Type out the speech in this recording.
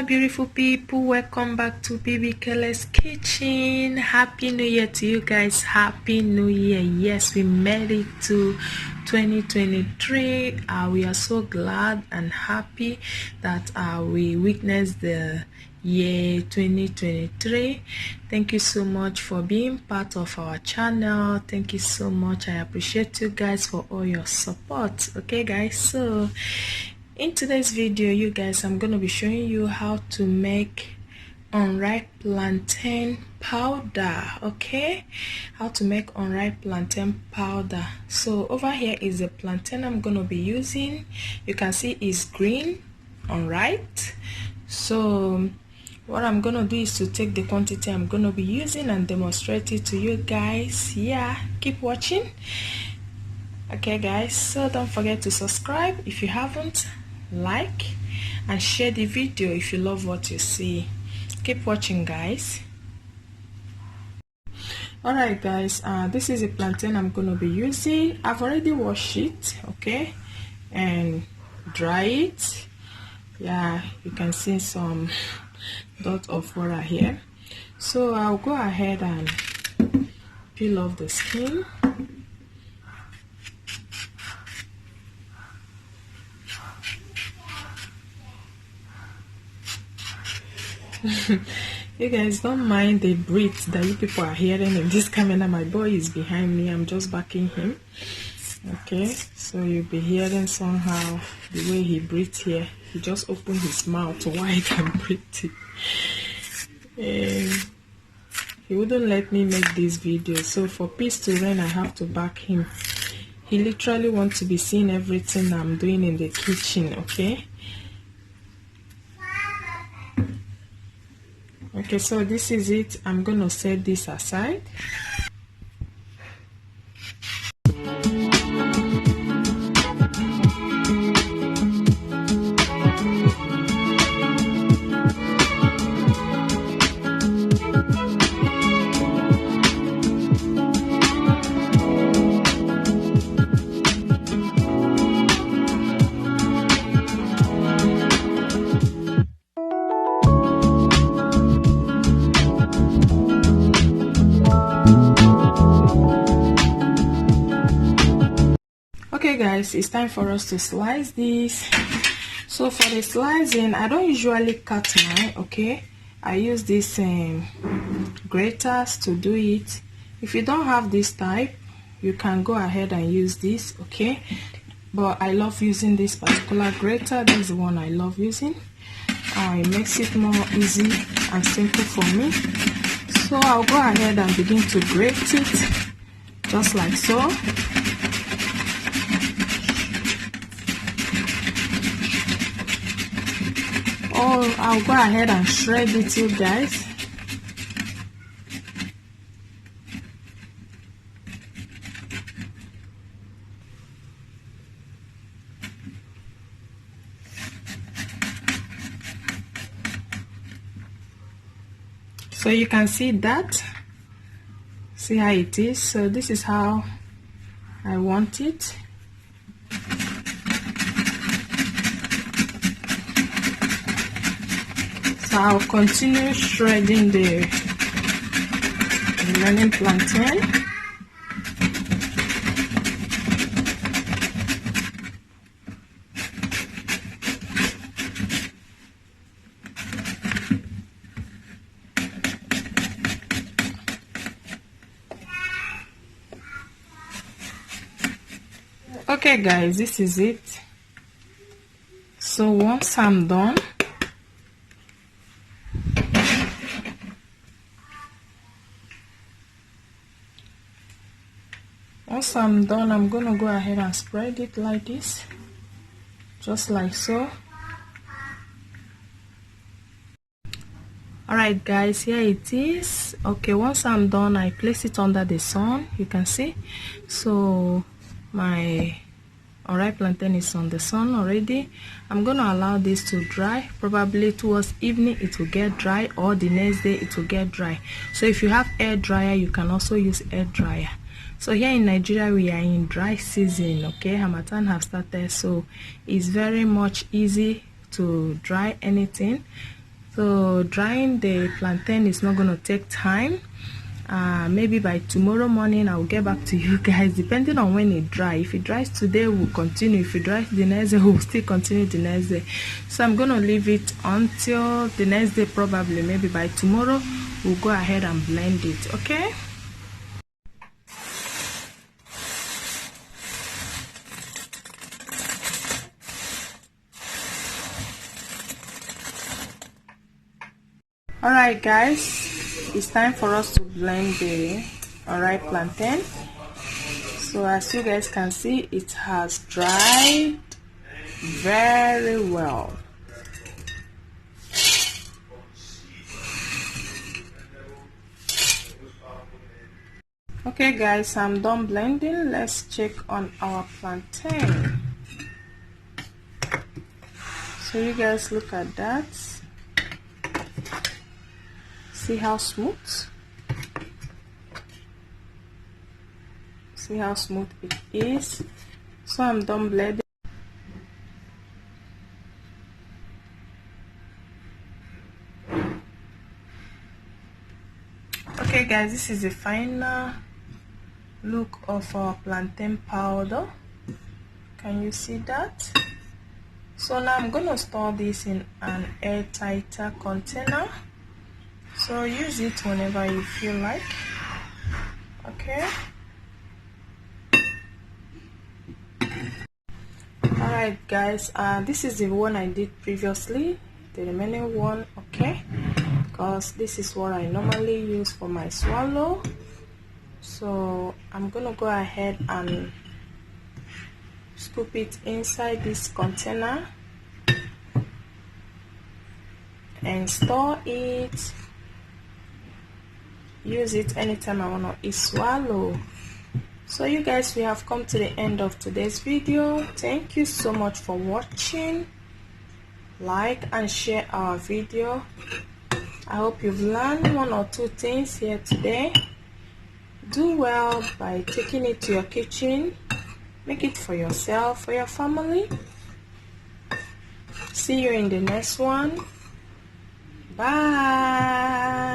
beautiful people, welcome back to Bbkelez kitchen. Happy new year to you guys. Happy new year. Yes, we made it to 2023. We are so glad and happy that we witnessed the year 2023. Thank you so much for being part of our channel. Thank you so much. I appreciate you guys for all your support. Okay guys, so in today's video, you guys, I'm going to be showing you how to make unripe plantain powder. Okay, how to make unripe plantain powder. So over here is the plantain I'm going to be using. You can see it's green, unripe. So what I'm going to do is to take the quantity I'm going to be using and demonstrate it to you guys. Yeah, keep watching. Okay guys, so don't forget to subscribe if you haven't, like and share the video if you love what you see. Keep watching guys. Alright guys, this is a plantain I'm going to be using. I've already washed it, okay, and dry it. Yeah, you can see some dot of water here, so I'll go ahead and peel off the skin. You guys don't mind the breath that you people are hearing in this camera. My boy is behind me, I'm just backing him. Okay, so you'll be hearing somehow the way he breathes here. He just opened his mouth wide and breathe. He wouldn't let me make this video, so for peace to reign I have to back him. He literally wants to be seeing everything I'm doing in the kitchen. Okay, so this is it. I'm gonna set this aside. Okay guys, it's time for us to slice this. So for the slicing, I don't usually cut mine, okay. I use this graters to do it. If you don't have this type, you can go ahead and use this, okay, but I love using this particular grater. This is the one I love using. It makes it more easy and simple for me. So I'll go ahead and begin to grate it just like so. Oh, I'll go ahead and shred it, you guys. So you can see that. See how it is. So this is how I want it. I'll continue shredding the remaining plantain. Okay guys, this is it. So once I'm done, I'm gonna go ahead and spread it like this, just like so. Alright guys, here it is. Okay, once I'm done, I place it under the sun. You can see, so my unripe plantain is on the sun already. I'm gonna allow this to dry. Probably towards evening it will get dry, or the next day it will get dry. So if you have air dryer, you can also use air dryer. So here in Nigeria we are in dry season, okay. Harmattan have started, so it's very much easy to dry anything. So drying the plantain is not going to take time. Maybe by tomorrow morning I'll get back to you guys, depending on when it dries. If it dries today, we'll continue. If it dries the next day, we'll still continue the next day. So I'm gonna leave it until the next day, probably maybe by tomorrow we'll go ahead and blend it. Okay. Alright guys, it's time for us to blend the unripe plantain. So as you guys can see, it has dried very well. Okay guys, I'm done blending. Let's check on our plantain. So you guys look at that. See how smooth? See how smooth it is. So I'm done blending. Okay guys, this is the final look of our plantain powder. Can you see that? So now I'm gonna store this in an airtight container. So use it whenever you feel like. Okay. Alright guys, this is the one I did previously, the remaining one. Okay, because this is what I normally use for my swallow. So I'm gonna go ahead and scoop it inside this container and store it. Use it anytime I want to eat swallow. So you guys, we have come to the end of today's video. Thank you so much for watching. Like and share our video. I hope you've learned one or two things here today. Do well by taking it to your kitchen. Make it for yourself, for your family. See you in the next one. Bye.